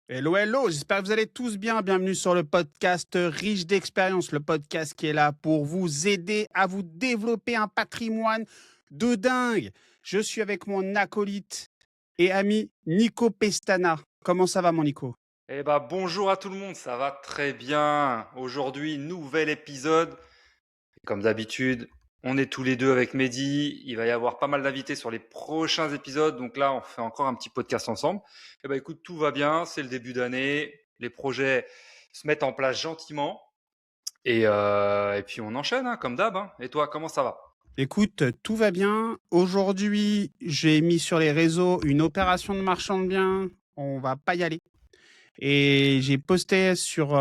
Hello, hello, j'espère que vous allez tous bien. Bienvenue sur le podcast Riche d'expérience, le podcast qui est là pour vous aider à vous développer un patrimoine de dingue. Je suis avec mon acolyte et ami Nico Pestana. Comment ça va, mon Nico? Bonjour à tout le monde, ça va très bien. Aujourd'hui, nouvel épisode. Et comme d'habitude, on est tous les deux avec Mehdi. Il va y avoir pas mal d'invités sur les prochains épisodes. Donc là, on fait encore un petit podcast ensemble. Écoute, tout va bien. C'est le début d'année. Les projets se mettent en place gentiment. Et puis on enchaîne, hein, comme d'hab, hein. Et toi, comment ça va? Écoute, tout va bien. Aujourd'hui, j'ai mis sur les réseaux une opération de marchand de biens. On va pas y aller. Et j'ai posté sur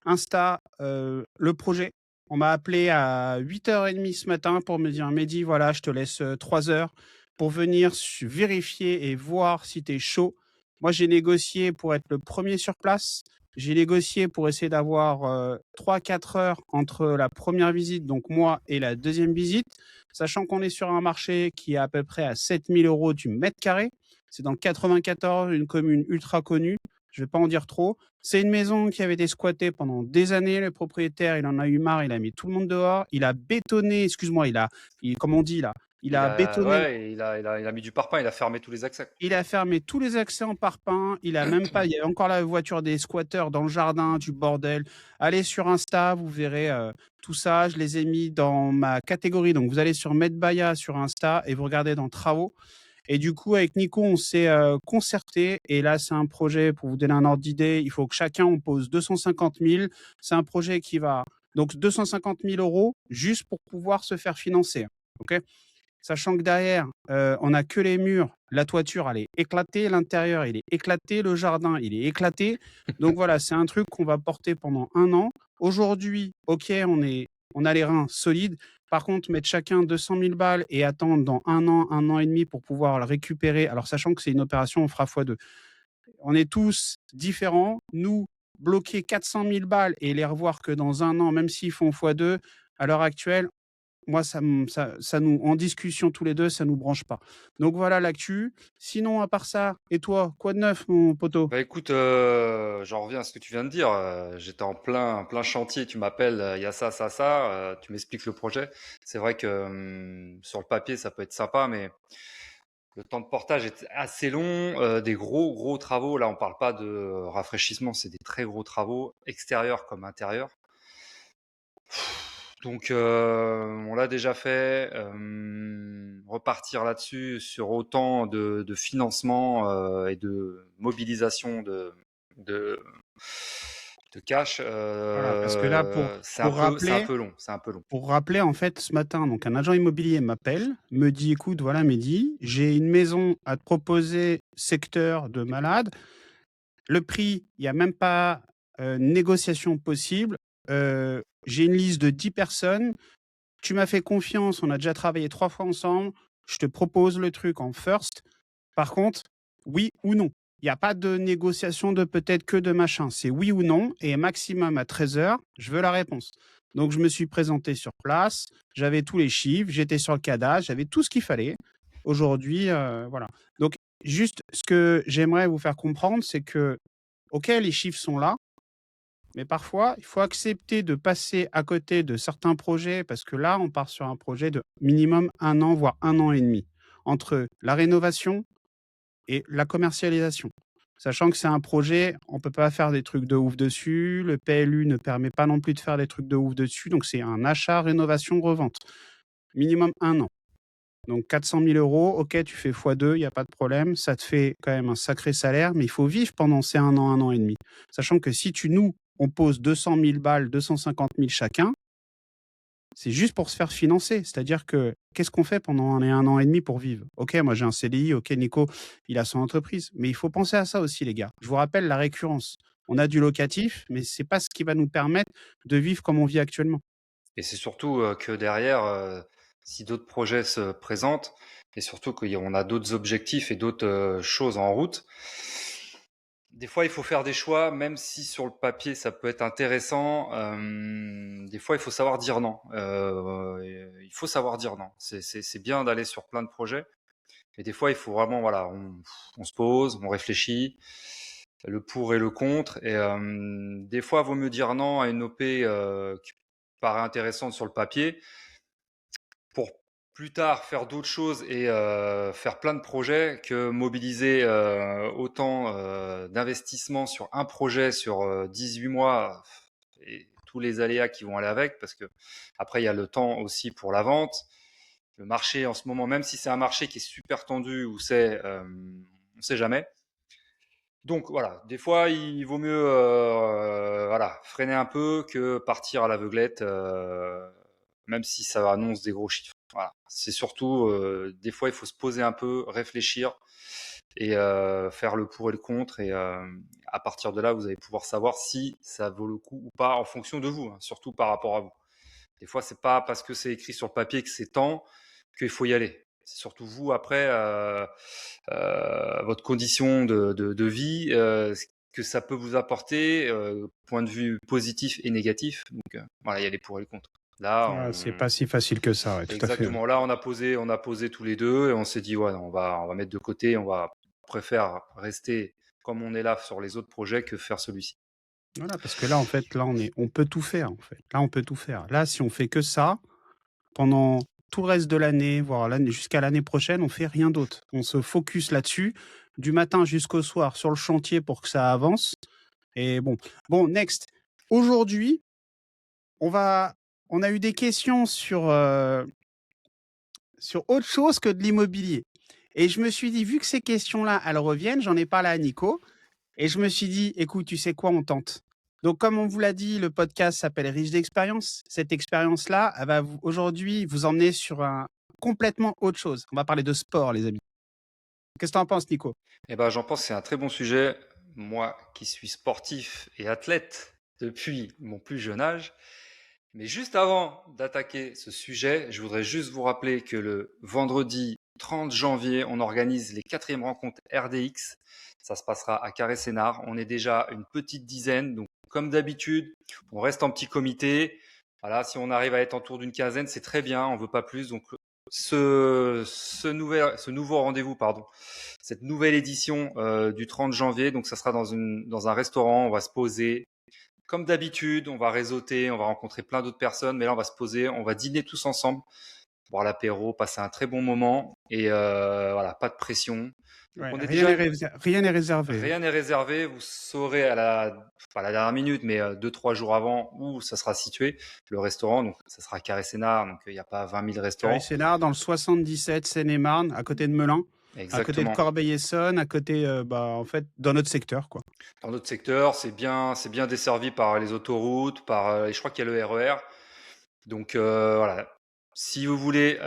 Insta le projet. On m'a appelé à 8h30 ce matin pour me dire: «Mehdi, voilà, je te laisse 3 heures pour venir vérifier et voir si tu es chaud». Moi, j'ai négocié pour être le premier sur place. J'ai négocié pour essayer d'avoir 3-4 heures entre la première visite, donc moi, et la deuxième visite, sachant qu'on est sur un marché qui est à peu près à 7 000 € du mètre carré. C'est dans le 94, une commune ultra connue. Je vais pas en dire trop. C'est une maison qui avait été squattée pendant des années. Le propriétaire, il en a eu marre, il a mis tout le monde dehors. Il a bétonné, excuse-moi, comme on dit là, il a bétonné, Il a mis du parpaing, il a fermé tous les accès. il a fermé tous les accès en parpaing. Il a même pas, il y avait encore la voiture des squatteurs dans le jardin, du bordel. Allez sur Insta, vous verrez tout ça. Je les ai mis dans ma catégorie. Donc vous allez sur Medbaya sur Insta et vous regardez dans travaux. Et du coup, avec Nico, on s'est concerté. Et là, c'est un projet, pour vous donner un ordre d'idée, il faut que chacun on pose 250 000. C'est un projet qui va, donc 250 000 € juste pour pouvoir se faire financer. OK? Sachant que derrière, on n'a que les murs, la toiture, elle est éclatée, l'intérieur, il est éclaté, le jardin, il est éclaté. Donc voilà, c'est un truc qu'on va porter pendant 1 an. Aujourd'hui, OK, on a les reins solides. Par contre, mettre chacun 200 000 balles et attendre dans 1 an et demi pour pouvoir le récupérer, alors sachant que c'est une opération, on fera x2. On est tous différents. Nous, bloquer 400 000 balles et les revoir que dans 1 an, même s'ils font x2, à l'heure actuelle, moi, ça nous, en discussion tous les 2, ça nous branche pas. Donc voilà l'actu. Sinon, à part ça, et toi, quoi de neuf, mon poteau? Bah écoute, j'en reviens à ce que tu viens de dire. J'étais en plein chantier, tu m'appelles, il y a ça, ça, ça, tu m'expliques le projet. C'est vrai que sur le papier, ça peut être sympa, mais le temps de portage est assez long. Des gros travaux. Là, on parle pas de rafraîchissement, c'est des très gros travaux, extérieurs comme intérieurs. Donc, on l'a déjà fait. Repartir là-dessus sur autant de financement et de mobilisation de, de cash, Voilà, parce que là, pour c'est un rappeler, peu long. C'est un peu long. en fait, ce matin, donc un agent immobilier m'appelle, me dit: «Écoute, voilà Mehdi, j'ai une maison à te proposer, secteur de malade. Le prix, il y a même pas, négociation possible. J'ai une liste de 10 personnes. Tu m'as fait confiance, on a déjà travaillé 3 fois ensemble. Je te propose le truc en first. Par contre, oui ou non. Il y a pas de négociation de peut-être que de machin. C'est oui ou non et maximum à 13h, je veux la réponse». Donc je me suis présenté sur place, j'avais tous les chiffres, j'étais sur le cadastre, j'avais tout ce qu'il fallait. Aujourd'hui, voilà. Donc juste ce que j'aimerais vous faire comprendre, c'est que, OK, les chiffres sont là, mais parfois, il faut accepter de passer à côté de certains projets parce que là, on part sur un projet de minimum 1 an, voire 1 an et demi, entre la rénovation et la commercialisation. Sachant que c'est un projet, on peut pas faire des trucs de ouf dessus, le PLU ne permet pas non plus de faire des trucs de ouf dessus, donc c'est un achat, rénovation, revente. Minimum 1 an. Donc 400 000 €, OK, tu fais x2, il y a pas de problème. Ça te fait quand même un sacré salaire, mais il faut vivre pendant ces 1 an et demi. Sachant que si on pose 200 000 balles, 250 000 chacun, c'est juste pour se faire financer. C'est-à-dire que qu'est-ce qu'on fait pendant les 1 an et demi pour vivre? OK, moi j'ai un CDI, OK, Nico, il a son entreprise. Mais il faut penser à ça aussi, les gars. Je vous rappelle la récurrence. On a du locatif, mais c'est pas ce qui va nous permettre de vivre comme on vit actuellement. Et c'est surtout que derrière, si d'autres projets se présentent, et surtout qu'on a d'autres objectifs et d'autres choses en route, des fois il faut faire des choix, même si sur le papier ça peut être intéressant. Des fois il faut savoir dire non. Il faut savoir dire non. C'est bien d'aller sur plein de projets, mais des fois il faut vraiment, voilà, on se pose, on réfléchit. le pour et le contre. Et des fois, il vaut mieux dire non à une OP qui paraît intéressante sur le papier pour plus tard faire d'autres choses et faire plein de projets que mobiliser autant d'investissement sur un projet sur 18 mois et tous les aléas qui vont aller avec, parce que après il y a le temps aussi pour la vente. Le marché en ce moment, même si c'est un marché qui est super tendu, où on sait jamais. Donc voilà, des fois il vaut mieux voilà, freiner un peu que partir à l'aveuglette, même si ça annonce des gros chiffres. Voilà. C'est surtout, des fois il faut se poser un peu, réfléchir et faire le pour et le contre. Et à partir de là, vous allez pouvoir savoir si ça vaut le coup ou pas en fonction de vous, hein, surtout par rapport à vous. Des fois, c'est pas parce que c'est écrit sur le papier que c'est temps qu'il faut y aller. C'est surtout vous après votre condition de vie, ce que ça peut vous apporter, point de vue positif et négatif. Donc voilà, il y a les pour et les contre. Là, Ouais, c'est pas si facile que ça, ouais, tout à fait. Ouais. exactement. Là, on a posé tous les deux et on s'est dit ouais, on va mettre de côté, préfère rester comme on est là sur les autres projets que faire celui-ci. Voilà, parce que là, en fait, on peut tout faire, en fait. Là, on peut tout faire. Là, si on fait que ça, pendant tout le reste de l'année, voire jusqu'à l'année prochaine, on fait rien d'autre. On se focus là-dessus, du matin jusqu'au soir, sur le chantier pour que ça avance. Et bon, next. Aujourd'hui, on a eu des questions sur autre chose que de l'immobilier. Et je me suis dit, vu que ces questions-là, elles reviennent, j'en ai parlé à Nico, et je me suis dit, écoute, tu sais quoi, on tente. Donc, comme on vous l'a dit, le podcast s'appelle Riche d'expérience. Cette expérience-là, elle va aujourd'hui vous emmener sur un complètement autre chose. On va parler de sport, les amis. Qu'est-ce que tu en penses, Nico? Eh ben, j'en pense que c'est un très bon sujet. Moi qui suis sportif et athlète depuis mon plus jeune âge. Mais juste avant d'attaquer ce sujet, je voudrais juste vous rappeler que le vendredi 30 janvier, on organise les 4e rencontres RDX. Ça se passera à Carré-Sénard. On est déjà une petite dizaine. Donc, comme d'habitude, on reste en petit comité. Voilà, si on arrive à être autour d'une quinzaine, c'est très bien. On veut pas plus. Donc, ce nouveau rendez-vous, pardon, cette nouvelle édition du 30 janvier. Donc, ça sera dans un restaurant. On va se poser. Comme d'habitude, on va réseauter, on va rencontrer plein d'autres personnes. Mais là, on va se poser, on va dîner tous ensemble, boire l'apéro, passer un très bon moment. Et voilà, pas de pression. Donc, Ouais, on est déjà. rien n'est réservé. Rien n'est réservé. Vous saurez pas à la dernière minute, mais 2-3 jours avant où ça sera situé, le restaurant. Donc, ça sera Carré Sénard. Donc, il n'y a pas 20 000 restaurants. Carré-Sénard, dans le 77, Seine-et-Marne, à côté de Melun. À côté de Exactement. Corbeil-Essonnes, à côté, en fait, dans notre secteur, quoi. Dans notre secteur, c'est bien desservi par les autoroutes, et je crois qu'il y a le RER. Donc voilà, si vous voulez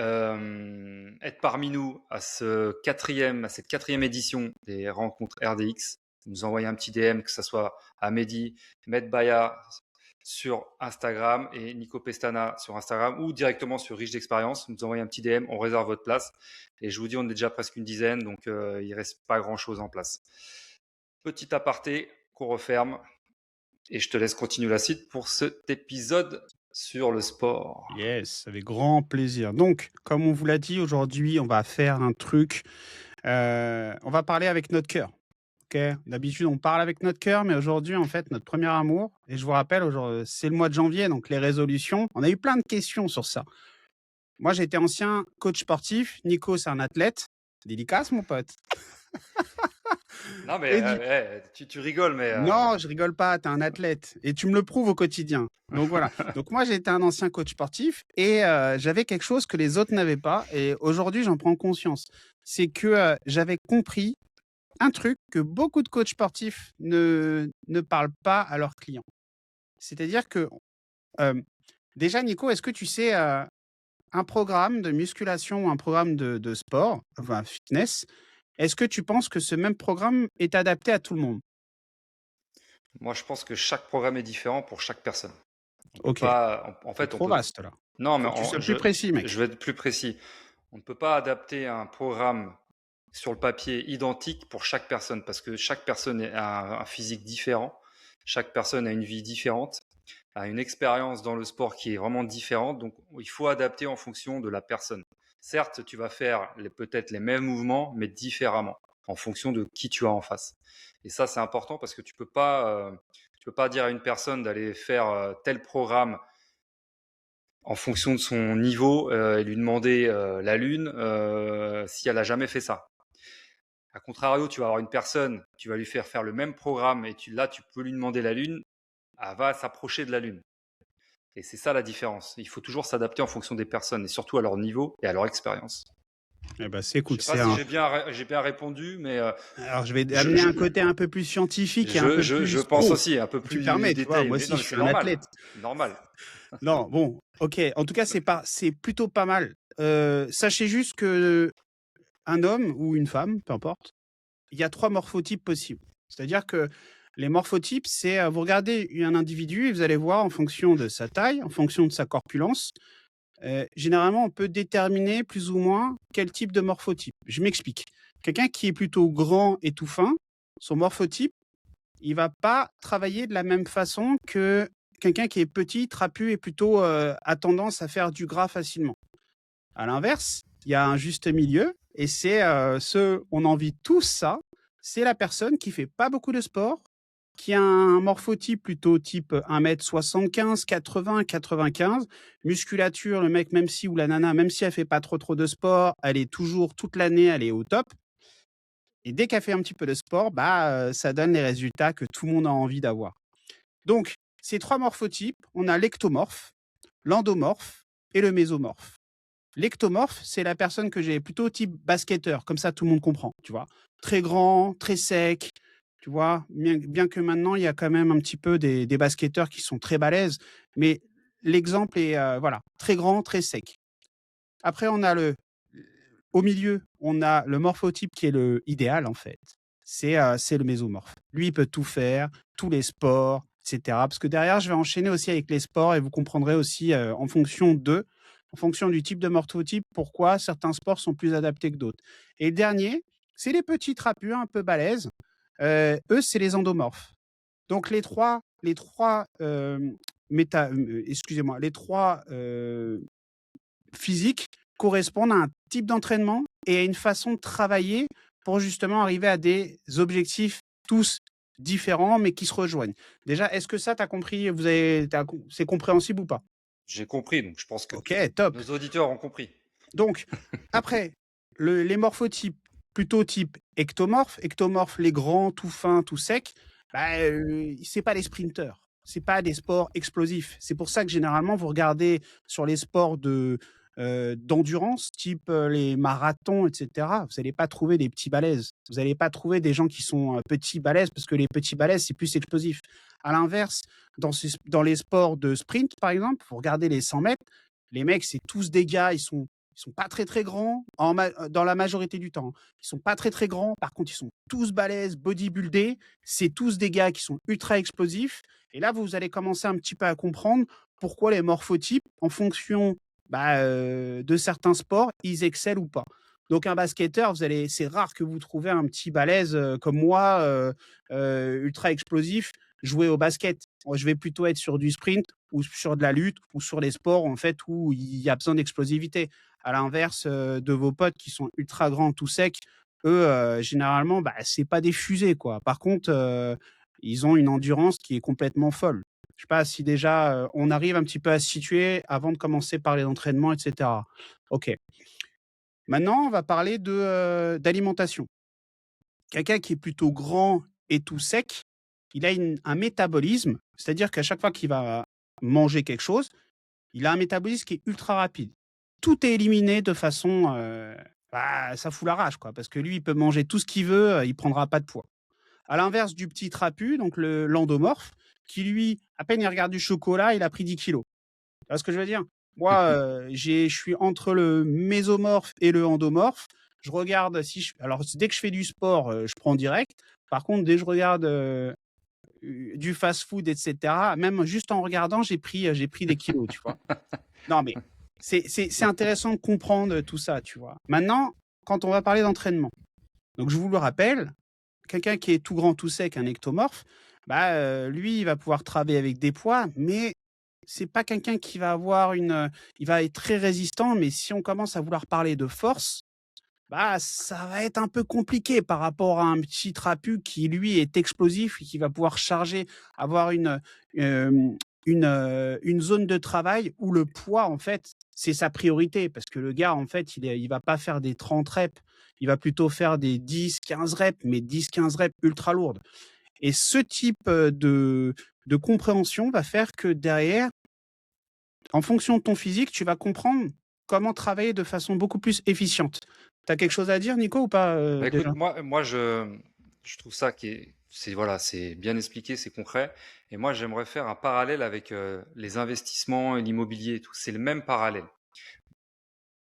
être parmi nous à cette quatrième édition des rencontres RDX, nous envoyez un petit DM, que ce soit à Mehdi, Medbaya sur Instagram et Nico Pestana sur Instagram ou directement sur Riche d'Expérience. Nous envoyez un petit DM, on réserve votre place. Et je vous dis, on est déjà presque une dizaine, donc il reste pas grand-chose en place. Petit aparté qu'on referme et je te laisse continuer la suite pour cet épisode sur le sport. Yes, avec grand plaisir. Donc, comme on vous l'a dit, aujourd'hui, on va faire un truc. On va parler avec notre cœur. Ok. D'habitude, on parle avec notre cœur, mais aujourd'hui, en fait, notre premier amour. Et je vous rappelle, c'est le mois de janvier, donc les résolutions. On a eu plein de questions sur ça. Moi, j'étais ancien coach sportif. Nico, c'est un athlète. Dédicace, mon pote. Non, mais Et du- tu rigoles, mais Non, je rigole pas, tu es un athlète et tu me le prouves au quotidien. Donc voilà. Donc moi, j'ai été un ancien coach sportif et j'avais quelque chose que les autres n'avaient pas et aujourd'hui, j'en prends conscience. C'est que j'avais compris un truc que beaucoup de coachs sportifs ne parlent pas à leurs clients. C'est-à-dire que déjà, Nico, est-ce que tu sais un programme de musculation ou un programme de sport, enfin fitness, est-ce que tu penses que ce même programme est adapté à tout le monde? moi, je pense que chaque programme est différent pour chaque personne. On peut Ok. pas, en C'est fait, on trop peut. vaste là. Non, mais Faut que tu sois plus précis, je mec. vais être plus précis. On ne peut pas adapter un programme sur le papier identique pour chaque personne parce que chaque personne a un physique différent, chaque personne a une vie différente, a une expérience dans le sport qui est vraiment différente. Donc, il faut adapter en fonction de la personne. Certes, tu vas faire peut-être les mêmes mouvements, mais différemment, en fonction de qui tu as en face. Et ça, c'est important parce que tu peux pas dire à une personne d'aller faire tel programme en fonction de son niveau et lui demander la lune si elle a jamais fait ça. A contrario, tu vas avoir une personne, tu vas lui faire le même programme et là, tu peux lui demander la lune, elle va s'approcher de la lune. Et c'est ça la différence. Il faut toujours s'adapter en fonction des personnes et surtout à leur niveau et à leur expérience. Eh ben, Je écoute, sais pas si j'ai bien répondu, mais alors je vais je, amener je, un côté un peu plus scientifique et un peu je plus pense pro, aussi un peu si tu me plus permets, tu vois? détaillé. Moi Mais aussi, non, je mais suis c'est un normal. athlète. Normal. Non, bon, OK. En tout cas, c'est plutôt pas mal. Sachez juste que un homme ou une femme, peu importe, il y a 3 morphotypes possibles. C'est-à-dire que les morphotypes, c'est, vous regardez un individu et vous allez voir en fonction de sa taille, en fonction de sa corpulence, généralement, on peut déterminer plus ou moins quel type de morphotype. Je m'explique. Quelqu'un qui est plutôt grand et tout fin, son morphotype, il va pas travailler de la même façon que quelqu'un qui est petit, trapu et plutôt a tendance à faire du gras facilement. À l'inverse, il y a un juste milieu et c'est on envie tous ça. C'est la personne qui fait pas beaucoup de sport, qui a un morphotype plutôt type 1,75 m, 80, 95. Musculature, le mec, même si, ou la nana, même si elle fait pas trop de sport, elle est toujours, toute l'année, elle est au top. Et dès qu'elle fait un petit peu de sport, ça donne les résultats que tout le monde a envie d'avoir. Donc, ces 3 morphotypes, on a l'ectomorphe, l'endomorphe et le mésomorphe. L'ectomorphe, c'est la personne que j'ai plutôt type basketteur, comme ça tout le monde comprend, tu vois. Très grand, très sec, tu vois. Bien que maintenant, il y a quand même un petit peu des basketteurs qui sont très balèzes, mais l'exemple est, voilà, très grand, très sec. Après, au milieu, on a le morphotype qui est le idéal, en fait. C'est le mésomorphe. Lui, il peut tout faire, tous les sports, etc. Parce que derrière, je vais enchaîner aussi avec les sports et vous comprendrez aussi en fonction du type de morphotype, pourquoi certains sports sont plus adaptés que d'autres. Et le dernier, c'est les petits trapus un peu balèzes. Eux, c'est les endomorphes. Donc les trois excusez-moi, les trois physiques correspondent à un type d'entraînement et à une façon de travailler pour justement arriver à des objectifs tous différents, mais qui se rejoignent. Déjà, est-ce que ça, tu as compris, c'est compréhensible ou pas? J'ai compris, donc je pense que Ok, top. nos auditeurs ont compris. Donc, après, les morphotypes plutôt type ectomorphe, les grands, tout fins, tout secs, c'est pas des sprinteurs. C'est pas des sports explosifs. C'est pour ça que généralement, vous regardez sur les sports d'endurance, type les marathons, etc. Vous n'allez pas trouver des petits balèzes. Vous n'allez pas trouver des gens qui sont petits balèzes parce que les petits balèzes, c'est plus explosif. À l'inverse, dans les sports de sprint, par exemple, vous regardez les 100 mètres, les mecs, c'est tous des gars, ils sont pas très très grands dans la majorité du temps. Ils sont pas très très grands. Par contre, ils sont tous balèzes, bodybuildés. C'est tous des gars qui sont ultra explosifs. Et là, vous allez commencer un petit peu à comprendre pourquoi les morphotypes, en fonction de certains sports, ils excellent ou pas. Donc un basketteur, c'est rare que vous trouvez un petit balèze comme moi, ultra explosif, jouer au basket. Moi, je vais plutôt être sur du sprint ou sur de la lutte ou sur les sports en fait où il y a besoin d'explosivité. À l'inverse de vos potes qui sont ultra grands, tout secs, eux, généralement, c'est pas des fusées, quoi. Par contre, ils ont une endurance qui est complètement folle. Je sais pas si déjà on arrive un petit peu à se situer avant de commencer par les entraînements, etc. Ok. Maintenant, on va parler d'alimentation. Quelqu'un qui est plutôt grand et tout sec, il a un métabolisme, c'est-à-dire qu'à chaque fois qu'il va manger quelque chose, il a un métabolisme qui est ultra rapide. Tout est éliminé de façon, ça fout la rage, quoi, parce que lui, il peut manger tout ce qu'il veut, il prendra pas de poids. À l'inverse du petit trapu, donc l'endomorphe, qui lui, à peine il regarde du chocolat, il a pris 10 kilos. Tu vois ce que je veux dire? Moi, je suis entre le mésomorphe et le endomorphe. Je regarde alors dès que je fais du sport, je prends direct. Par contre, dès que je regarde du fast-food, etc., même juste en regardant, j'ai pris des kilos, tu vois. Non, mais c'est intéressant de comprendre tout ça, tu vois. Maintenant, quand on va parler d'entraînement, donc je vous le rappelle, quelqu'un qui est tout grand, tout sec, un ectomorphe, lui, il va pouvoir travailler avec des poids, mais c'est pas quelqu'un qui va avoir il va être très résistant, mais si on commence à vouloir parler de force, bah, ça va être un peu compliqué par rapport à un petit trapu qui, lui, est explosif et qui va pouvoir charger, avoir hem, une zone de travail où le poids, en fait, c'est sa priorité. Parce que le gars, en fait, il va pas faire des 30 reps, il va plutôt faire des 10-15 reps, mais 10-15 reps ultra lourdes. Et ce type, de compréhension va faire que derrière, en fonction de ton physique, tu vas comprendre comment travailler de façon beaucoup plus efficiente. Tu as quelque chose à dire, Nico, ou pas, Bah, écoute, déjà? moi je trouve ça qui est c'est voilà, c'est bien expliqué, c'est concret et moi j'aimerais faire un parallèle avec, les investissements et l'immobilier et tout. C'est le même parallèle.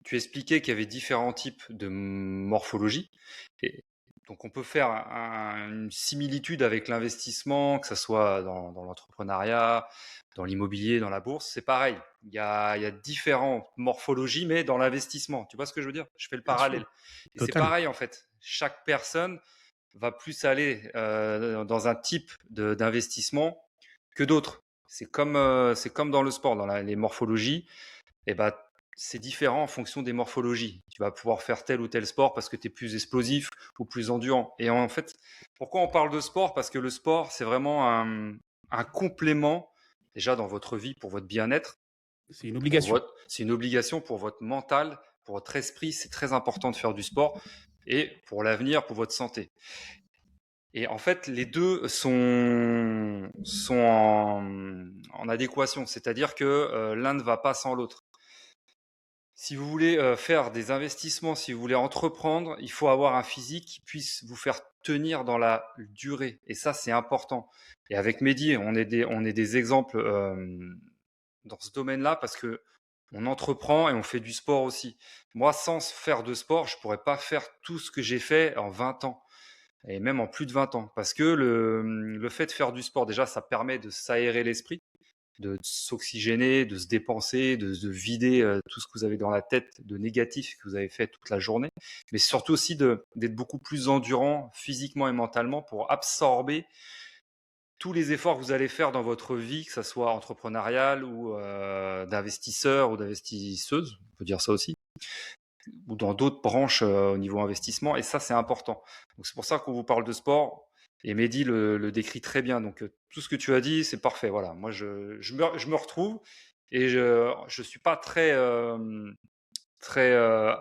Tu expliquais qu'il y avait différents types de morphologie et donc on peut faire une similitude avec l'investissement, que ça soit dans l'entrepreneuriat, dans l'immobilier, dans la bourse, c'est pareil. Il y a différentes morphologies, mais dans l'investissement. Tu vois ce que je veux dire? Je fais le Bien sûr, parallèle. Et c'est totalement. pareil en fait. Chaque personne va plus aller dans un type d'investissement que d'autres. C'est comme dans le sport, dans les morphologies. Et ben, c'est différent en fonction des morphologies. Tu vas pouvoir faire tel ou tel sport parce que tu es plus explosif ou plus endurant. Et en fait, pourquoi on parle de sport? Parce que le sport, c'est vraiment un complément déjà dans votre vie pour votre bien-être. C'est une obligation. C'est une obligation pour votre mental, pour votre esprit. C'est très important de faire du sport et pour l'avenir, pour votre santé. Et en fait, les deux sont en adéquation, c'est-à-dire que l'un ne va pas sans l'autre. Si vous voulez faire des investissements, si vous voulez entreprendre, il faut avoir un physique qui puisse vous faire tenir dans la durée. Et ça, c'est important. Et avec Mehdi, on est des exemples dans ce domaine-là parce que on entreprend et on fait du sport aussi. Moi, sans faire de sport, je pourrais pas faire tout ce que j'ai fait en 20 ans et même en plus de 20 ans. Parce que le fait de faire du sport, déjà, ça permet de s'aérer l'esprit, de s'oxygéner, de se dépenser, de vider tout ce que vous avez dans la tête de négatif que vous avez fait toute la journée, mais surtout aussi d'être beaucoup plus endurant physiquement et mentalement pour absorber tous les efforts que vous allez faire dans votre vie, que ce soit entrepreneurial ou d'investisseur ou d'investisseuse, on peut dire ça aussi, ou dans d'autres branches au niveau investissement. Et ça, c'est important. Donc c'est pour ça qu'on vous parle de sport. Et Mehdi le décrit très bien. Donc tout ce que tu as dit, c'est parfait. Voilà, moi je me retrouve et je suis pas très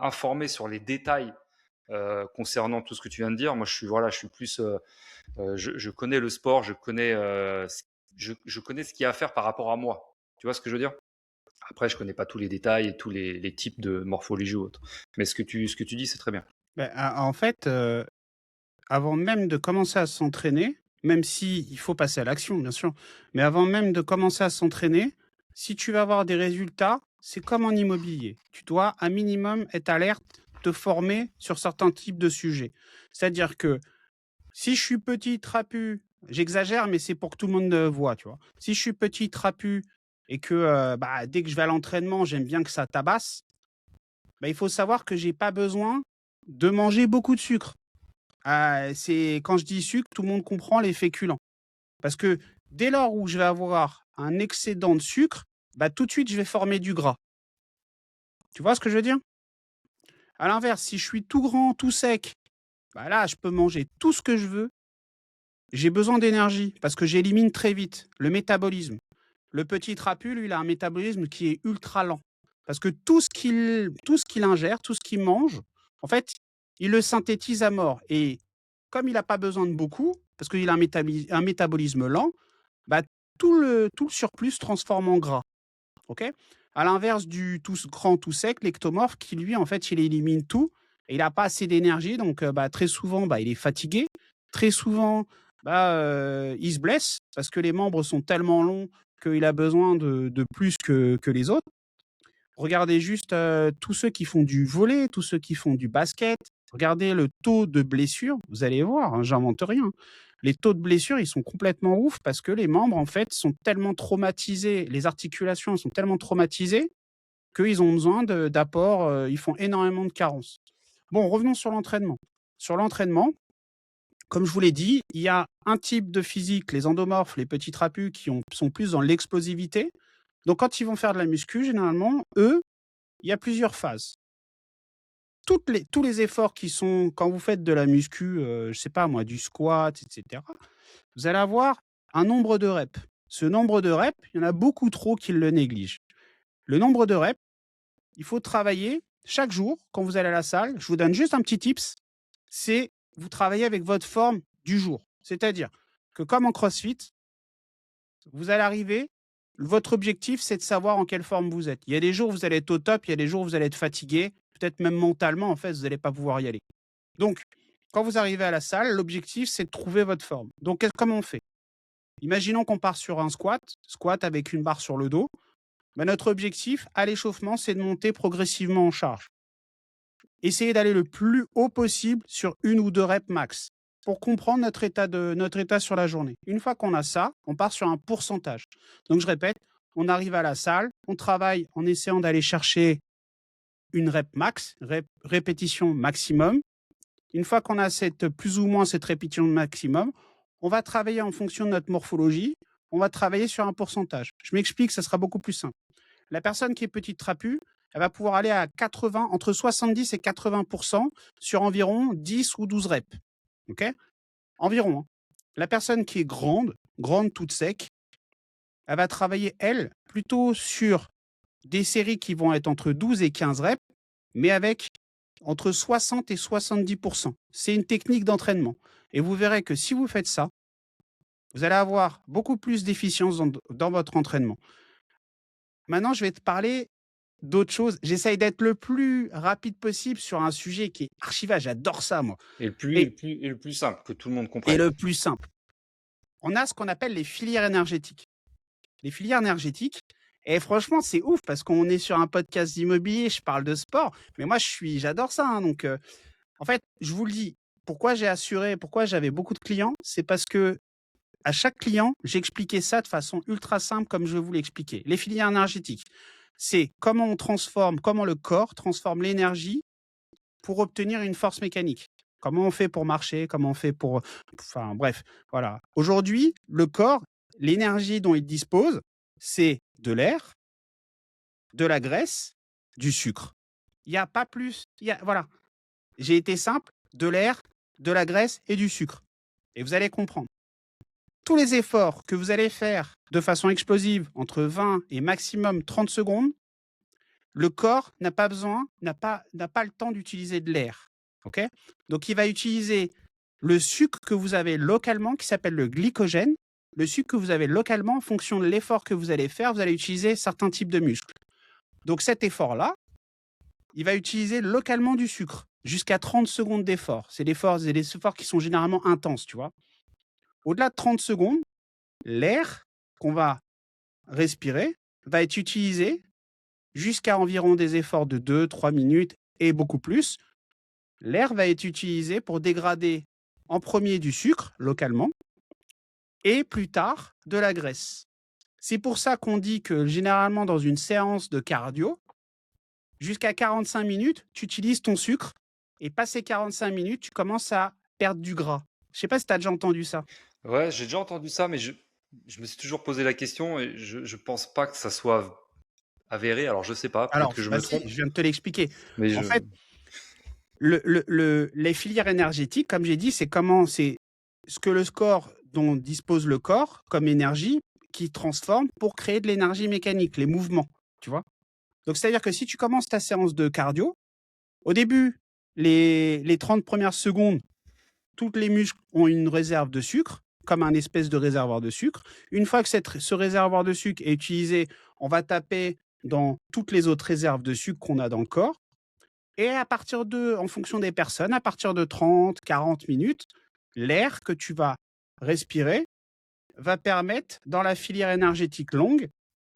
informé sur les détails concernant tout ce que tu viens de dire. Moi, je suis plus, je connais le sport, je connais ce qu'il y a à faire par rapport à moi. Tu vois ce que je veux dire? Après, je connais pas tous les détails et tous les types de morphologie ou autres. Mais ce que tu dis, c'est très bien. Beh, en fait, avant même de commencer à s'entraîner, même si il faut passer à l'action, bien sûr, mais avant même de commencer à s'entraîner, si tu veux avoir des résultats, c'est comme en immobilier. Tu dois, un minimum, être alerte, te former sur certains types de sujets. C'est-à-dire que si je suis petit, trapu, j'exagère, mais c'est pour que tout le monde, voit, tu vois? Si je suis petit, trapu et que, bah, dès que je vais à l'entraînement, j'aime bien que ça tabasse, bah, il faut savoir que j'ai pas besoin de manger beaucoup de sucre. Ah, c'est quand je dis sucre, tout le monde comprend les féculents. Parce que dès lors où je vais avoir un excédent de sucre, bah, tout de suite, je vais former du gras. Tu vois ce que je veux dire? À l'inverse, si je suis tout grand, tout sec, bah, là, je peux manger tout ce que je veux. J'ai besoin d'énergie parce que j'élimine très vite le métabolisme. Le petit trapu, lui, il a un métabolisme qui est ultra lent parce que tout ce qu'il ingère, tout ce qu'il mange, en fait, il le synthétise à mort et comme il a pas besoin de beaucoup, parce qu'il a un métabolisme lent, bah, tout le surplus se transforme en gras, OK? À l'inverse du tout grand, tout sec, l'ectomorphe qui lui, en fait, il élimine tout et il a pas assez d'énergie donc bah, très souvent, bah, il est fatigué. Très souvent, bah, il se blesse parce que les membres sont tellement longs qu'il a besoin de plus que les autres. Regardez juste, tous ceux qui font du volley, tous ceux qui font du basket. Regardez le taux de blessures, vous allez voir, hein, j'invente rien. Les taux de blessures, ils sont complètement ouf parce que les membres, en fait, sont tellement traumatisés, les articulations sont tellement traumatisées qu'ils ont besoin d'apports, ils font énormément de carences. Bon, revenons sur l'entraînement. Sur l'entraînement, comme je vous l'ai dit, il y a un type de physique, les endomorphes, les petits trapus sont plus dans l'explosivité. Donc quand ils vont faire de la muscu, généralement, eux, il y a plusieurs phases. tous les efforts qui sont quand vous faites de la muscu, je sais pas moi, du squat, et cetera, vous allez avoir un nombre de reps. Ce nombre de reps, il y en a beaucoup trop qui le négligent. Le nombre de reps, il faut travailler chaque jour quand vous allez à la salle. Je vous donne juste un petit tips, c'est vous travaillez avec votre forme du jour. C'est-à-dire que comme en CrossFit, vous allez arriver, votre objectif, c'est de savoir en quelle forme vous êtes. Il y a des jours où vous allez être au top, il y a des jours où vous allez être fatigué, peut-être même mentalement, en fait, vous n'allez pas pouvoir y aller. Donc, quand vous arrivez à la salle, l'objectif, c'est de trouver votre forme. Donc, comment on fait? Imaginons qu'on part sur un squat avec une barre sur le dos. Ben, notre objectif à l'échauffement, c'est de monter progressivement en charge. Essayez d'aller le plus haut possible sur 1 ou 2 reps max pour comprendre notre état sur la journée. Une fois qu'on a ça, on part sur un pourcentage. Donc je répète, on arrive à la salle, on travaille en essayant d'aller chercher une rep max, répétition maximum. Une fois qu'on a plus ou moins cette répétition maximum, on va travailler en fonction de notre morphologie, on va travailler sur un pourcentage. Je m'explique, ça sera beaucoup plus simple. La personne qui est petite trapue, elle va pouvoir aller à 80, entre 70 et 80% sur environ 10 ou 12 reps. OK? Environ, hein. La personne qui est grande, grande toute sec, elle va travailler, elle, plutôt sur des séries qui vont être entre 12 et 15 reps, mais avec entre 60 et 70%. C'est une technique d'entraînement. Et vous verrez que si vous faites ça, vous allez avoir beaucoup plus d'efficience dans votre entraînement. Maintenant, je vais te parler d'autres choses. J'essaye d'être le plus rapide possible sur un sujet qui est archivage. J'adore ça, moi. Et Et, le plus simple, que tout le monde et comprenne. le plus simple. On a ce qu'on appelle les filières énergétiques. Les filières énergétiques, et franchement, c'est ouf parce qu'on est sur un podcast d'immobilier, je parle de sport, mais moi, j'adore ça, hein. Donc, en fait, je vous le dis, pourquoi j'avais beaucoup de clients, c'est parce que à chaque client, j'expliquais ça de façon ultra simple comme je vais vous l'expliquer. Les filières énergétiques, c'est comment comment le corps transforme l'énergie pour obtenir une force mécanique. Comment on fait pour marcher, comment on fait pour... Enfin bref, voilà. Aujourd'hui, le corps, l'énergie dont il dispose, c'est de l'air, de la graisse, du sucre. Il n'y a pas plus. Voilà. J'ai été simple, de l'air, de la graisse et du sucre. Et vous allez comprendre. Tous les efforts que vous allez faire de façon explosive entre 20 et maximum 30 secondes, le corps n'a pas le temps d'utiliser de l'air. OK? Donc, il va utiliser le sucre que vous avez localement, qui s'appelle le glycogène. Le sucre que vous avez localement, en fonction de l'effort que vous allez faire, vous allez utiliser certains types de muscles. Donc, cet effort-là, il va utiliser localement du sucre, jusqu'à 30 secondes d'effort. C'est des efforts qui sont généralement intenses, tu vois. Au-delà de 30 secondes, l'air qu'on va respirer va être utilisé jusqu'à environ des efforts de 2-3 minutes et beaucoup plus. L'air va être utilisé pour dégrader en premier du sucre localement et plus tard de la graisse. C'est pour ça qu'on dit que généralement dans une séance de cardio, jusqu'à 45 minutes, tu utilises ton sucre et passé 45 minutes, tu commences à perdre du gras. Je ne sais pas si tu as déjà entendu ça. Ouais, j'ai déjà entendu ça, mais je me suis toujours posé la question et je pense pas que ça soit avéré. Alors, je sais pas, peut-être Alors, que je bah me si, trompe, je viens de te l'expliquer. mais En fait, les filières énergétiques, comme j'ai dit, c'est ce que le corps dont dispose le corps comme énergie qui transforme pour créer de l'énergie mécanique, les mouvements, tu vois. Donc, c'est-à-dire que si tu commences ta séance de cardio, au début, les 30 premières secondes, tous les muscles ont une réserve de sucre, comme un espèce de réservoir de sucre. Une fois que ce réservoir de sucre est utilisé, on va taper dans toutes les autres réserves de sucre qu'on a dans le corps. Et en fonction des personnes, à partir de 30, 40 minutes, l'air que tu vas respirer va permettre, dans la filière énergétique longue,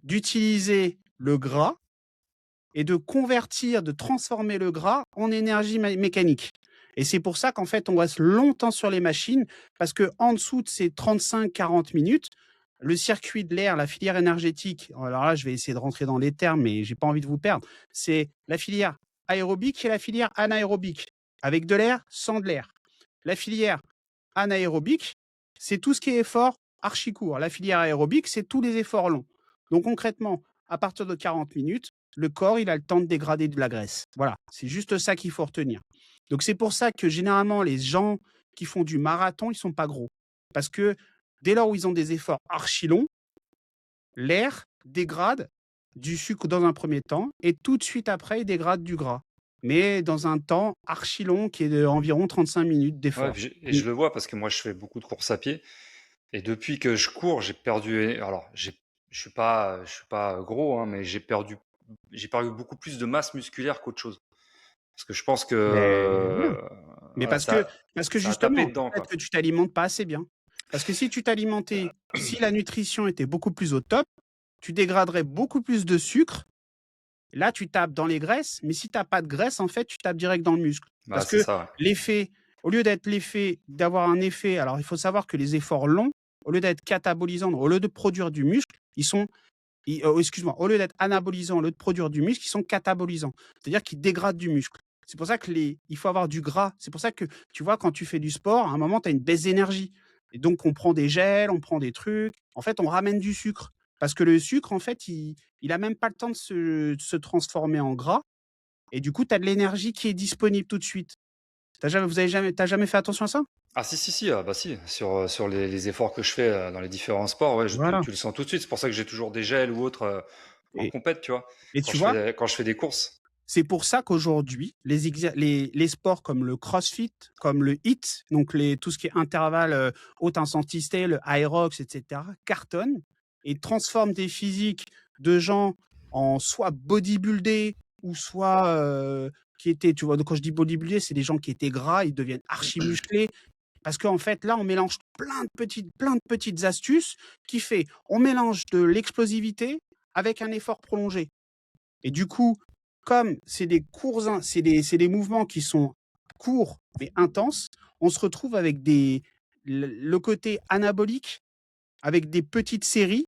d'utiliser le gras et de transformer le gras en énergie mécanique. Et c'est pour ça qu'en fait, on reste longtemps sur les machines, parce que en dessous de ces 35-40 minutes, le circuit de l'air, la filière énergétique, alors là, je vais essayer de rentrer dans les termes, mais j'ai pas envie de vous perdre, c'est la filière aérobique et la filière anaérobique, avec de l'air, sans de l'air. La filière anaérobique, c'est tout ce qui est effort archi court. La filière aérobique, c'est tous les efforts longs. Donc concrètement, à partir de 40 minutes, le corps, il a le temps de dégrader de la graisse. Voilà, c'est juste ça qu'il faut retenir. Donc c'est pour ça que généralement les gens qui font du marathon, ils sont pas gros. Parce que dès lors où ils ont des efforts archi longs, l'air dégrade du sucre dans un premier temps et tout de suite après, il dégrade du gras. Mais dans un temps archi long qui est d'environ 35 minutes Ouais, d'effort. et je le vois parce que moi, je fais beaucoup de courses à pied. Et depuis que je cours, j'ai perdu. Alors, je suis pas gros, hein, mais j'ai perdu beaucoup plus de masse musculaire qu'autre chose. Parce que je pense que Mais bien. Mais voilà, parce que ça a tapé justement, dedans, peut-être quoi. que tu t'alimentes pas assez bien. Parce que si tu t'alimentais si la nutrition était beaucoup plus au top, tu dégraderais beaucoup plus de sucre. Là, tu tapes dans les graisses, mais si tu as pas de graisse, en fait, tu tapes direct dans le muscle. Bah, Parce c'est que ça, ouais. l'effet au lieu d'être l'effet d'avoir un effet alors il faut savoir que les efforts longs, au lieu d'être catabolisants, au lieu de produire du muscle, excuse-moi, au lieu d'être anabolisants, au lieu de produire du muscle, ils sont catabolisants. C'est-à-dire qu'ils dégradent du muscle. C'est pour ça que il faut avoir du gras. C'est pour ça que, tu vois, quand tu fais du sport, à un moment, tu as une baisse d'énergie. Et donc, on prend des gels, on prend des trucs. En fait, on ramène du sucre. Parce que le sucre, en fait, il a même pas le temps de se transformer en gras. Et du coup, tu as de l'énergie qui est disponible tout de suite. T'as jamais fait attention à ça? Ah si, si, si, ah bah si, sur les efforts que je fais dans les différents sports, ouais, Voilà. tu le sens tout de suite. C'est pour ça que j'ai toujours des gels ou autres en Et, compète, tu vois, et tu vois, quand je fais des courses. c'est pour ça qu'aujourd'hui, les sports comme le CrossFit, comme le HIIT, donc tout ce qui est intervalle haute intensité, le Hyrox, etc., cartonnent et transforment des physiques de gens en soit bodybuildés ou soit qui étaient, tu vois, donc quand je dis bodybuildés, c'est des gens qui étaient gras, ils deviennent archi musclés. Parce qu'en fait, là, on mélange plein de petites astuces qui fait, on mélange de l'explosivité avec un effort prolongé. Et du coup, comme c'est des courts, c'est des mouvements qui sont courts mais intenses, on se retrouve avec le côté anabolique, avec des petites séries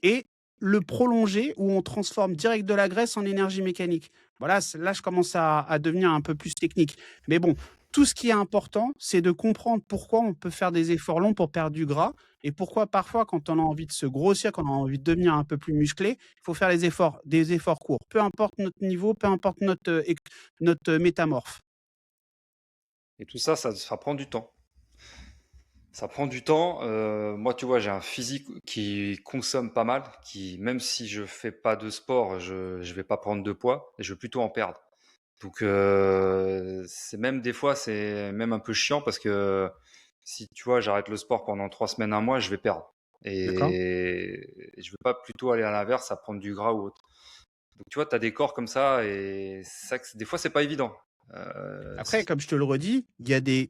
et le prolongé où on transforme direct de la graisse en énergie mécanique. Voilà, là, je commence à devenir un peu plus technique. Mais bon, tout ce qui est important, c'est de comprendre pourquoi on peut faire des efforts longs pour perdre du gras et pourquoi parfois, quand on a envie de se grossir, quand on a envie de devenir un peu plus musclé, il faut faire des efforts courts. Peu importe notre niveau, peu importe notre métamorphe. Et tout ça, ça prend du temps. Ça prend du temps. Moi, tu vois, j'ai un physique qui consomme pas mal, qui, même si je fais pas de sport, je vais pas prendre de poids et je veux plutôt en perdre. Donc, c'est même des fois, c'est même un peu chiant parce que si tu vois, j'arrête le sport pendant 3 semaines, un mois, je vais perdre. D'accord? Et je veux pas plutôt aller à l'inverse, à prendre du gras ou autre. Donc, tu vois, tu as des corps comme ça et ça, des fois, c'est pas évident. Après, comme je te le redis, il y a des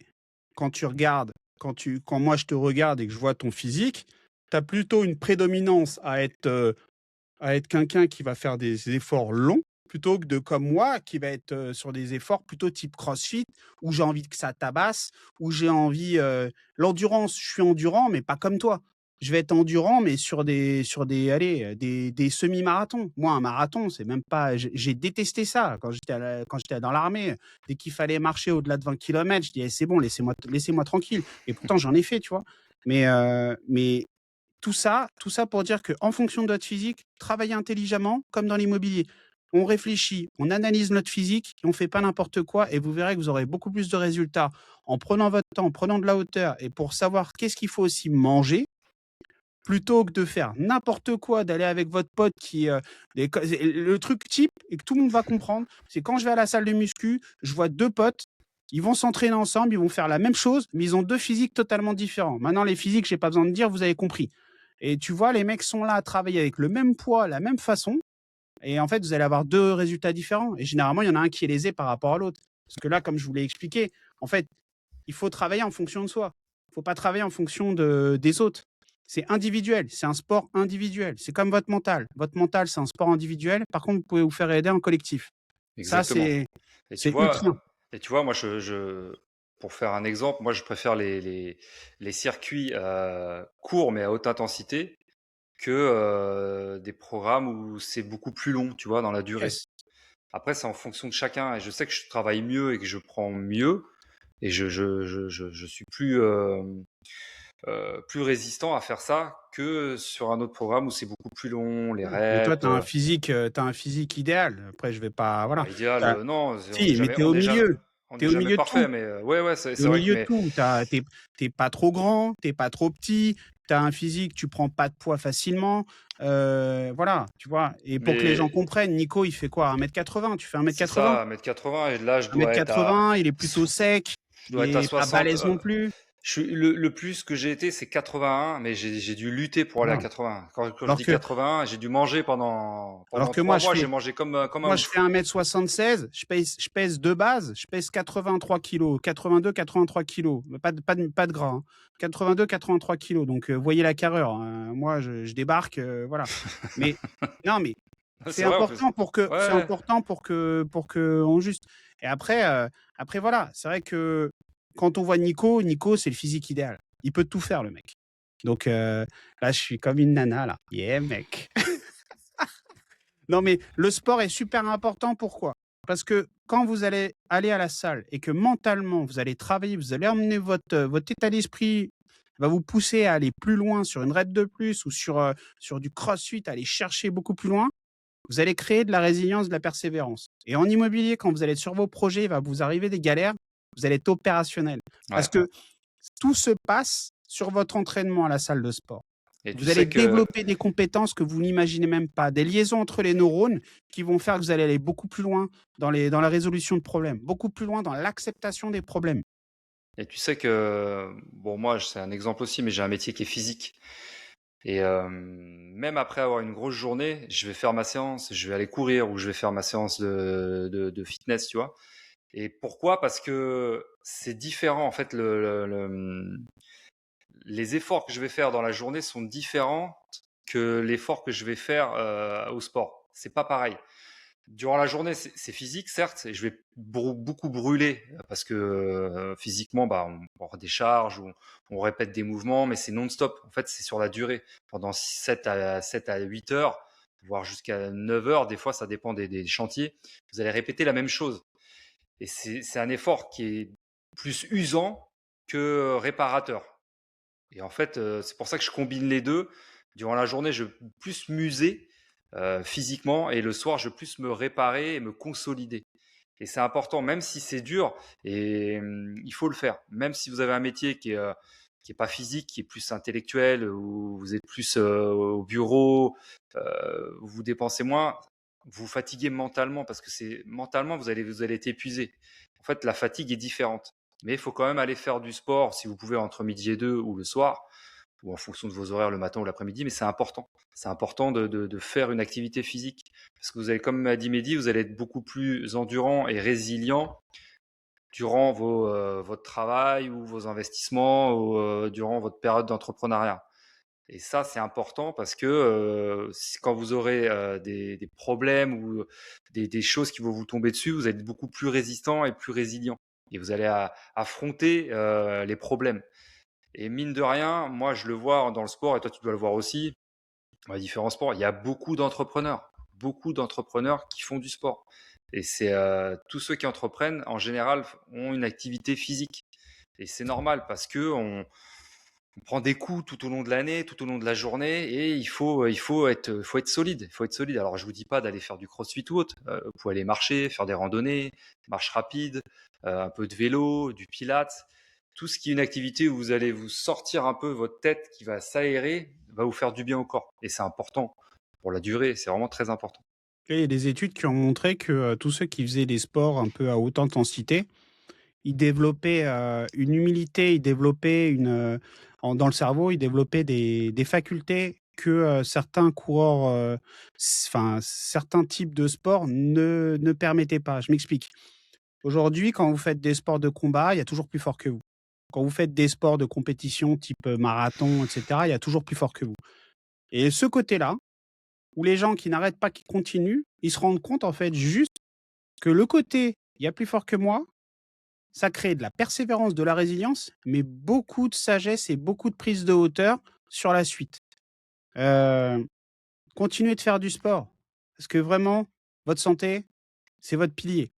quand tu regardes, quand moi je te regarde et que je vois ton physique, tu as plutôt une prédominance à être quelqu'un qui va faire des efforts longs, plutôt que de comme moi qui va être, sur des efforts plutôt type CrossFit, où j'ai envie que ça tabasse, où j'ai envie, l'endurance, je suis endurant, mais pas comme toi. Je vais être endurant, mais sur des allez, des semi-marathons. Moi, un marathon, c'est même pas j'ai détesté ça quand j'étais dans l'armée. Dès qu'il fallait marcher au-delà de 20 kilomètres, je dis: «Eh, c'est bon, laissez-moi tranquille» et pourtant j'en ai fait, tu vois? Mais tout ça pour dire qu'en fonction de notre physique, travailler intelligemment comme dans l'immobilier. On réfléchit, on analyse notre physique et on fait pas n'importe quoi et vous verrez que vous aurez beaucoup plus de résultats en prenant votre temps, en prenant de la hauteur et pour savoir qu'est-ce qu'il faut aussi manger, plutôt que de faire n'importe quoi, d'aller avec votre pote qui, le truc type et que tout le monde va comprendre, c'est quand je vais à la salle de muscu, je vois 2 potes, ils vont s'entraîner ensemble, ils vont faire la même chose, mais ils ont 2 physiques totalement différents. Maintenant les physiques, j'ai pas besoin de dire, vous avez compris. Et tu vois, les mecs sont là à travailler avec le même poids, la même façon et en fait, vous allez avoir 2 résultats différents et généralement, il y en a un qui est lésé par rapport à l'autre. Parce que là, comme je vous l'ai expliqué, en fait, il faut travailler en fonction de soi. Il faut pas travailler en fonction des autres. C'est individuel, c'est un sport individuel. C'est comme votre mental. Votre mental, c'est un sport individuel. Par contre, vous pouvez vous faire aider en collectif. Ça, Exactement. Et tu c'est ultra. vois, moi, pour faire un exemple, moi, je préfère les circuits courts mais à haute intensité que des programmes où c'est beaucoup plus long, tu vois, dans la durée. Yes. Après, c'est en fonction de chacun. Et je sais que je travaille mieux et que je prends mieux. Et je suis plus. plus résistant à faire ça que sur un autre programme où c'est beaucoup plus long, les Ouais, mais toi, reps. tu un physique idéal. Après, je vais pas voilà. Bah, idéal, Tu non, si, mais on tu n'est es au jamais milieu de tout. parfait, mais ouais, ouais, Tu es c'est au vrai que milieu de tout. Tu pas trop grand, tu pas trop petit, tu as un physique, tu prends pas de poids facilement, voilà, tu vois? Et pour que les gens mais comprennent, Nico, il fait quoi? 1,80 m? Tu fais c'est 1,80 m? ça, 1,80 m et là, 1,80 m, il est plutôt sec, je il dois être à est pas 60. balèze non plus. Le plus que j'ai été, c'est 81, mais j'ai dû lutter pour aller à Voilà. 80. Quand je Alors dis que 81, j'ai dû manger alors pendant que 3 mois, j'ai mangé comme un moi, je ouf. fais 1,76 m, je pèse de base, je pèse 83 kilos, 82-83 kilos, mais pas de gras, hein. 82-83 kilos, donc voyez la carrure, hein. Moi, je débarque, voilà. Mais non, mais C'est vrai en plus. c'est Ouais, important pour que on juste et après voilà, c'est vrai que quand on voit Nico, c'est le physique idéal. Il peut tout faire le mec. Donc là, je suis comme une nana là. Yeah mec. Non, mais le sport est super important. Pourquoi? Parce que quand vous allez aller à la salle et que mentalement, vous allez travailler, vous allez emmener votre état d'esprit va vous pousser à aller plus loin sur une rep de plus ou sur du crossfit, aller chercher beaucoup plus loin, vous allez créer de la résilience, de la persévérance. Et en immobilier, quand vous allez être sur vos projets, il va vous arriver des galères, vous allez être opérationnel. Parce ouais. que tout se passe sur votre entraînement à la salle de sport. Et tu Vous allez sais que développer des compétences que vous n'imaginez même pas, des liaisons entre les neurones qui vont faire que vous allez aller beaucoup plus loin dans la résolution de problèmes, beaucoup plus loin dans l'acceptation des problèmes. bon, moi, c'est un exemple aussi, mais j'ai un métier qui est physique. Et même après avoir une grosse journée, je vais faire ma séance, je vais aller courir ou je vais faire ma séance de fitness, tu vois. Et pourquoi? Parce que c'est différent. En fait, les efforts que je vais faire dans la journée sont différents que l'effort que je vais faire au sport. C'est pas pareil. Durant la journée, c'est physique, certes, et je vais beaucoup brûler parce que physiquement, bah, on redécharge, on répète des mouvements, mais c'est non-stop. En fait, c'est sur la durée. Pendant 7 à 8 heures, voire jusqu'à 9 heures, des fois, ça dépend des chantiers, vous allez répéter la même chose. Et c'est un effort qui est plus usant que réparateur. Et en fait, c'est pour ça que je combine les deux. Durant la journée, je veux plus m'user physiquement et le soir, je veux plus me réparer et me consolider. Et c'est important, même si c'est dur, et il faut le faire. Même si vous avez un métier qui est pas physique, qui est plus intellectuel, où vous êtes plus au bureau, vous dépensez moins, vous fatiguez mentalement parce que c'est mentalement vous allez être épuisé. En fait, la fatigue est différente. Mais il faut quand même aller faire du sport si vous pouvez entre midi et deux ou le soir, ou en fonction de vos horaires le matin ou l'après-midi, mais c'est important. C'est important de faire une activité physique. Parce que vous allez, comme m'a dit Mehdi, vous allez être beaucoup plus endurant et résilient durant votre travail ou vos investissements ou durant votre période d'entrepreneuriat. Et ça, c'est important parce que quand vous aurez des problèmes ou des choses qui vont vous tomber dessus, vous êtes beaucoup plus résistant et plus résilient. Et vous allez affronter les problèmes. Et mine de rien, moi, je le vois dans le sport, et toi, tu dois le voir aussi, dans les différents sports, il y a beaucoup d'entrepreneurs qui font du sport. Et c'est tous ceux qui entreprennent, en général, ont une activité physique. Et c'est normal parce que on prend des coups tout au long de l'année, tout au long de la journée, et faut être solide. Il faut être solide. Alors, je vous dis pas d'aller faire du crossfit ou autre. Vous pouvez aller marcher, faire des randonnées, marche rapide, un peu de vélo, du pilates. Tout ce qui est une activité où vous allez vous sortir un peu votre tête, qui va s'aérer, va vous faire du bien au corps. Et c'est important pour la durée. C'est vraiment très important. Et il y a des études qui ont montré que tous ceux qui faisaient des sports un peu à haute intensité, ils développaient une humilité, ils développaient dans le cerveau, ils développaient des facultés que certains coureurs, enfin certains types de sports ne permettaient pas. Je m'explique. Aujourd'hui, quand vous faites des sports de combat, il y a toujours plus fort que vous. Quand vous faites des sports de compétition type marathon, et cetera, il y a toujours plus fort que vous. Et ce côté-là, où les gens qui n'arrêtent pas, qui continuent, ils se rendent compte en fait juste que le côté il y a plus fort que moi, ça crée de la persévérance, de la résilience, mais beaucoup de sagesse et beaucoup de prise de hauteur sur la suite. Heu, Continuez de faire du sport parce que vraiment, votre santé, c'est votre pilier.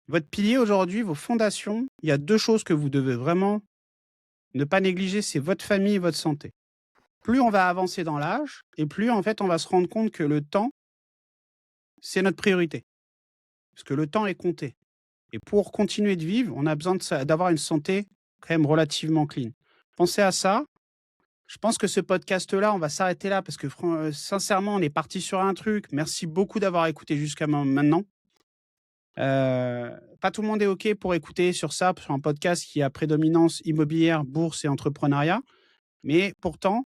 Votre pilier aujourd'hui, vos fondations, il y a 2 choses que vous devez vraiment Ne pas négliger, c'est votre famille et votre santé. Plus on va avancer dans l'âge et plus, en fait, on va se rendre compte que le temps, c'est notre priorité. Parce que le temps est compté. Et pour continuer de vivre, on a besoin d'avoir une santé quand même relativement clean. Pensez à ça. Je pense que ce podcast-là, on va s'arrêter là parce que sincèrement, on est parti sur un truc. Merci beaucoup d'avoir écouté jusqu'à maintenant. Pas tout le monde est OK pour écouter sur ça, sur un podcast qui a prédominance immobilière, bourse et entrepreneuriat. Mais pourtant,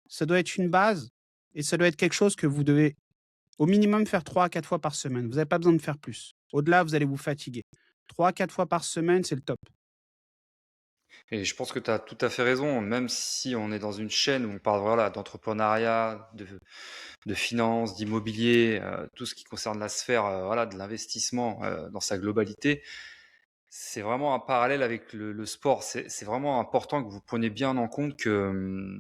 ça doit être une base et ça doit être quelque chose que vous devez au minimum faire 3 à 4 fois par semaine. Vous n'avez pas besoin de faire plus. Au-delà, vous allez vous fatiguer. 3 à 4 fois par semaine, c'est le top. Et je pense que tu as tout à fait raison, même si on est dans une chaîne où on parle voilà, d'entrepreneuriat, de finance, d'immobilier, tout ce qui concerne la sphère voilà, de l'investissement dans sa globalité. C'est vraiment un parallèle avec le sport. C'est vraiment important que vous preniez bien en compte que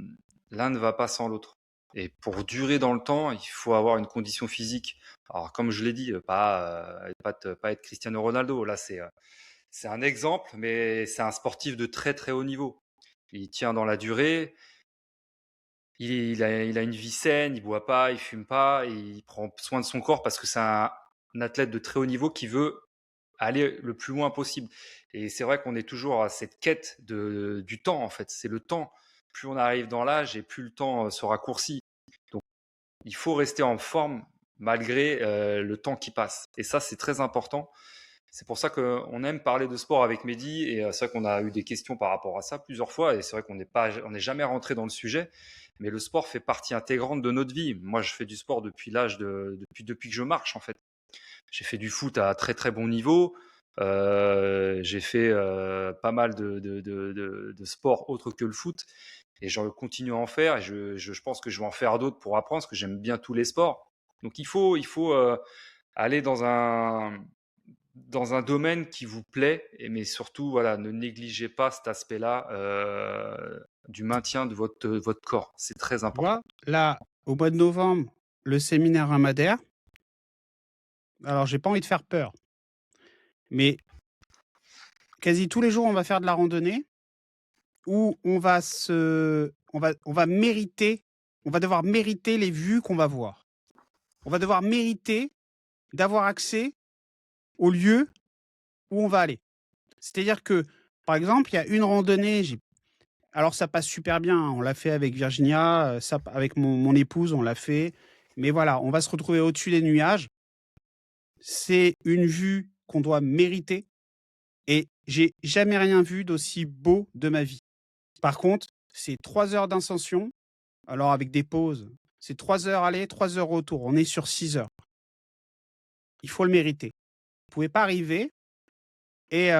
l'un ne va pas sans l'autre. Et pour durer dans le temps, il faut avoir une condition physique. Alors, comme je l'ai dit, pas être Cristiano Ronaldo. Là, c'est un exemple, mais c'est un sportif de très très haut niveau. Il tient dans la durée. Il a une vie saine, il boit pas, il fume pas, et il prend soin de son corps parce que c'est un athlète de très haut niveau qui veut aller le plus loin possible. Et c'est vrai qu'on est toujours à cette quête du temps, en fait. C'est le temps. Plus on arrive dans l'âge et plus le temps se raccourcit. Donc, il faut rester en forme malgré le temps qui passe. Et ça, c'est très important. C'est pour ça qu'on aime parler de sport avec Mehdi. Et c'est vrai qu'on a eu des questions par rapport à ça plusieurs fois. Et c'est vrai on n'est jamais rentré dans le sujet. Mais le sport fait partie intégrante de notre vie. Moi, je fais du sport depuis depuis que je marche, en fait. J'ai fait du foot à très très bon niveau. J'ai fait pas mal de sports autres que le foot et je continue à en faire et je pense que je vais en faire d'autres pour apprendre parce que j'aime bien tous les sports. Donc il faut aller dans un domaine qui vous plaît, mais surtout voilà, ne négligez pas cet aspect-là du maintien de votre corps. C'est très Tu vois, important. là, au mois de novembre, le séminaire à Madère. Alors, j'ai pas envie de faire peur, mais quasi tous les jours, on va faire de la randonnée où on va mériter, on va devoir mériter les vues qu'on va voir. On va devoir mériter d'avoir accès au lieu où on va aller. C'est-à-dire que, par exemple, il y a une randonnée, alors ça passe super bien, hein, on l'a fait avec Virginia, ça, avec mon épouse, on l'a fait. Mais voilà, on va se retrouver au-dessus des nuages. C'est une vue qu'on doit mériter et j'ai jamais rien vu d'aussi beau de ma vie. Par contre, c'est 3 heures d'ascension, alors avec des pauses. C'est 3 heures aller, 3 heures retour. On est sur 6 heures. Il faut le mériter. Vous pouvez pas arriver et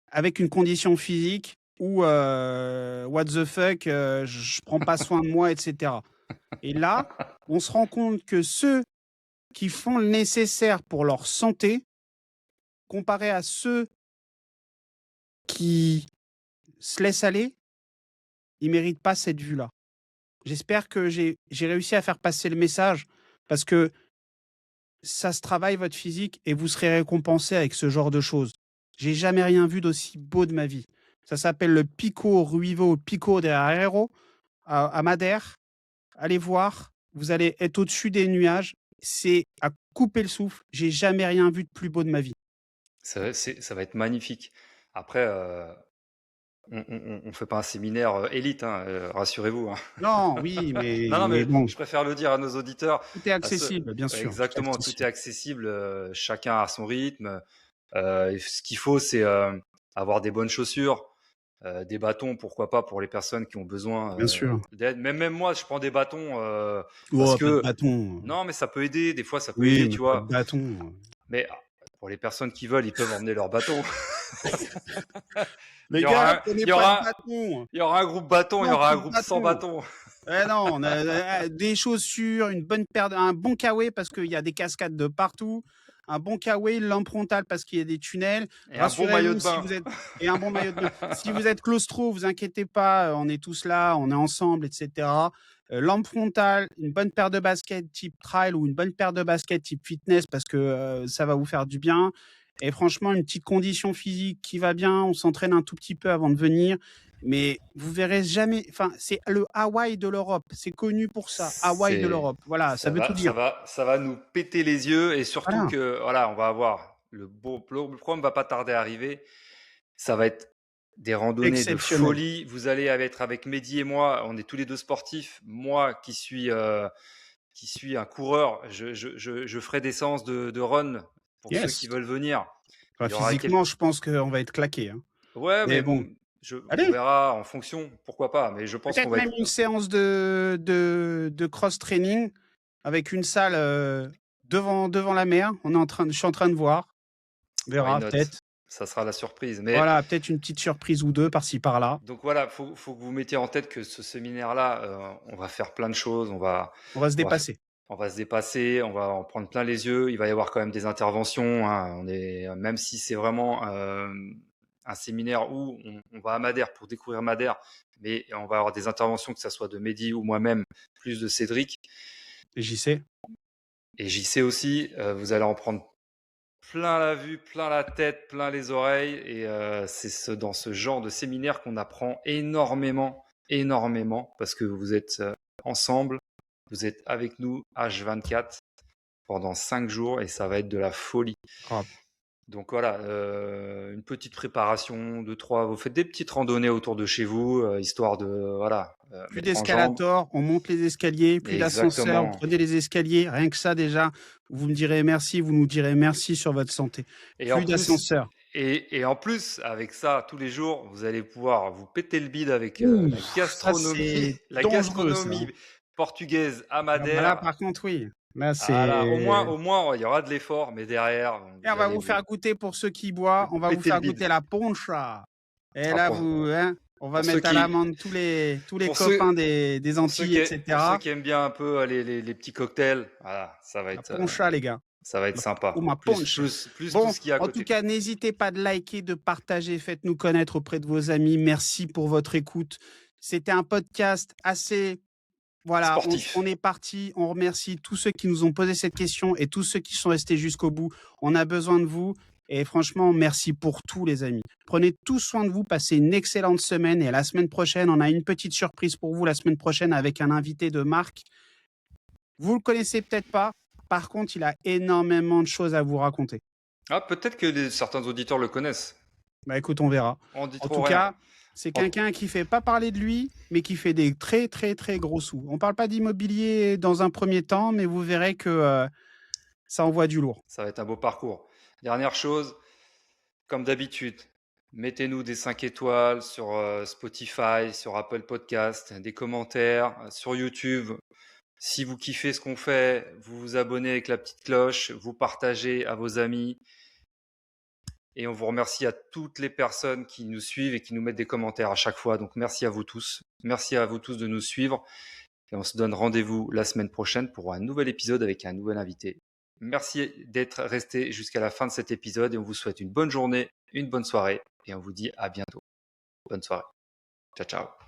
avec une condition physique où what the fuck, je prends pas soin de moi, et cetera. Et là, on se rend compte que ceux qui font le nécessaire pour leur santé, comparé à ceux qui se laissent aller, ils méritent pas cette vue-là. J'espère que j'ai réussi à faire passer le message parce que ça se travaille votre physique et vous serez récompensé avec ce genre de choses. J'ai jamais rien vu d'aussi beau de ma vie. Ça s'appelle le Pico Ruivo Pico de Herrero à Madère. Allez voir, vous allez être au-dessus des nuages. C'est à couper le souffle. J'ai jamais rien vu de plus beau de ma vie. Ça va être magnifique. Après, on fait pas un séminaire élite, hein, rassurez-vous, hein. Non, oui, Non, non, mais mais bon, je préfère le dire à nos auditeurs. tout est À ceux- accessible, bien ouais, sûr. Tout est exactement, tout est accessible. accessible, chacun à son rythme. Et ce qu'il faut, c'est avoir des bonnes chaussures, des bâtons, pourquoi pas, pour les personnes qui ont besoin Bien sûr. d'aide. Même moi, je prends des bâtons parce Oh, pas de que bâton. non, mais ça peut aider. Des fois, ça peut Oui, aider, mais tu pas de vois. bâton. Mais pour les personnes qui veulent, ils peuvent emmener leur bâton. Il Les y gars, aura un, prenez il y pas de aura, bâton. il y aura un groupe bâton, il y Non, aura un plus de groupe sans bâton. bâton. Eh non, on a des chaussures, une bonne paire, un bon kawaii parce qu'il y a des cascades de partout, un bon kawaii, lampe frontale parce qu'il y a des tunnels. Et un bon maillot Rassurez-vous, de si bain. vous êtes et un bon maillot de bain. Si vous êtes claustro, vous inquiétez pas, on est tous là, on est ensemble, etc. Lampe frontale, une bonne paire de baskets type trail ou une bonne paire de baskets type fitness parce que ça va vous faire du bien. Et franchement, une petite condition physique qui va bien, on s'entraîne un tout petit peu avant de venir, mais vous verrez jamais, enfin, c'est le Hawaï de l'Europe. C'est connu pour ça, Hawaï de C'est, l'Europe. Voilà, ça veut tout dire. ça va nous péter les yeux et surtout Voilà, que, voilà, on va avoir le programme va pas tarder à arriver. Ça va être des randonnées de exceptionnel. folie. Vous allez être avec Mehdi et moi. On est tous les deux sportifs. Moi qui suis un coureur, je ferai des séances de run pour ceux qui Yes. veulent venir. Enfin, Il y aura quelques... physiquement, je pense qu'on va être claqué, hein. Ouais, Mais mais bon, on allez, verra en fonction. Pourquoi pas? Mais je pense qu'on peut-être va même être... une séance de cross-training avec une salle devant la mer. Je suis en train de voir. On Why verra, not? peut-être. Ça sera la surprise. Mais Voilà, peut-être une petite surprise ou deux par-ci par-là. donc voilà, faut que vous mettiez en tête que ce séminaire-là, on va faire plein de choses. On va se On va, dépasser. on va se dépasser, on va en prendre plein les yeux. Il va y avoir quand même des interventions, hein. Même si c'est vraiment un séminaire où on va à Madère pour découvrir Madère, mais on va avoir des interventions, que ce soit de Mehdi ou moi-même, plus de Cédric J'y sais. et JC aussi. Vous allez en prendre plein la vue, plein la tête, plein les oreilles. Et c'est dans ce genre de séminaire qu'on apprend énormément, énormément, parce que vous êtes ensemble, vous êtes avec nous H24 pendant 5 jours et ça va être de la folie. Grave. Donc voilà, une petite préparation, deux, trois, vous faites des petites randonnées autour de chez vous, histoire de voilà, Plus mettre en jambe. d'escalator, on monte les escaliers, plus d'ascenseur, vous Exactement. prenez les escaliers, rien que ça déjà, vous me direz merci, vous nous direz merci sur votre santé. Et en Plus plus, d'ascenseur. et en plus, avec ça, tous les jours, vous allez pouvoir vous péter le bide avec Ouh, la ça c'est gastronomie, la dangereux ça, hein. gastronomie portugaise à Ah bah là Madère. par contre oui, là Ah là, c'est au moins, il y aura de l'effort, mais derrière, et on vous va allez vous vous, faire goûter pour ceux qui boivent, on va vous péter le faire bide. goûter la poncha. Et Ah, là vous hein, on va pour ceux mettre à qui, l'amende tous les pour ceux, copains des Antilles, pour ceux etc. qui aiment bien un peu les petits cocktails, voilà, La poncha les gars. ça va être Ou sympa. ma poncha. Plus tout Bon, ce qu'il y a à en tout côté. cas, n'hésitez pas de liker, de partager, faites-nous connaître auprès de vos amis. Merci pour votre écoute. C'était un podcast assez... Voilà, Sportif. on est parti. On remercie tous ceux qui nous ont posé cette question et tous ceux qui sont restés jusqu'au bout. On a besoin de vous. Et franchement, merci pour tout, les amis. Prenez tous soin de vous. Passez une excellente semaine. Et la semaine prochaine, on a une petite surprise pour vous la semaine prochaine avec un invité de marque. Vous le connaissez peut-être pas. Par contre, il a énormément de choses à vous raconter. Ah, peut-être que certains auditeurs le connaissent. Bah écoute, on verra. On dit En trop tout rien. cas, c'est quelqu'un qui fait pas parler de lui, mais qui fait des très très très gros sous. On parle pas d'immobilier dans un premier temps, mais vous verrez que ça envoie du lourd. Ça va être un beau parcours. Dernière chose, comme d'habitude, mettez-nous des 5 étoiles sur Spotify, sur Apple Podcast, des commentaires sur YouTube. Si vous kiffez ce qu'on fait, vous vous abonnez avec la petite cloche, vous partagez à vos amis. Et on vous remercie à toutes les personnes qui nous suivent et qui nous mettent des commentaires à chaque fois. Donc merci à vous tous. Merci à vous tous de nous suivre. Et on se donne rendez-vous la semaine prochaine pour un nouvel épisode avec un nouvel invité. Merci d'être resté jusqu'à la fin de cet épisode et on vous souhaite une bonne journée, une bonne soirée et on vous dit à bientôt. Bonne soirée. Ciao, ciao.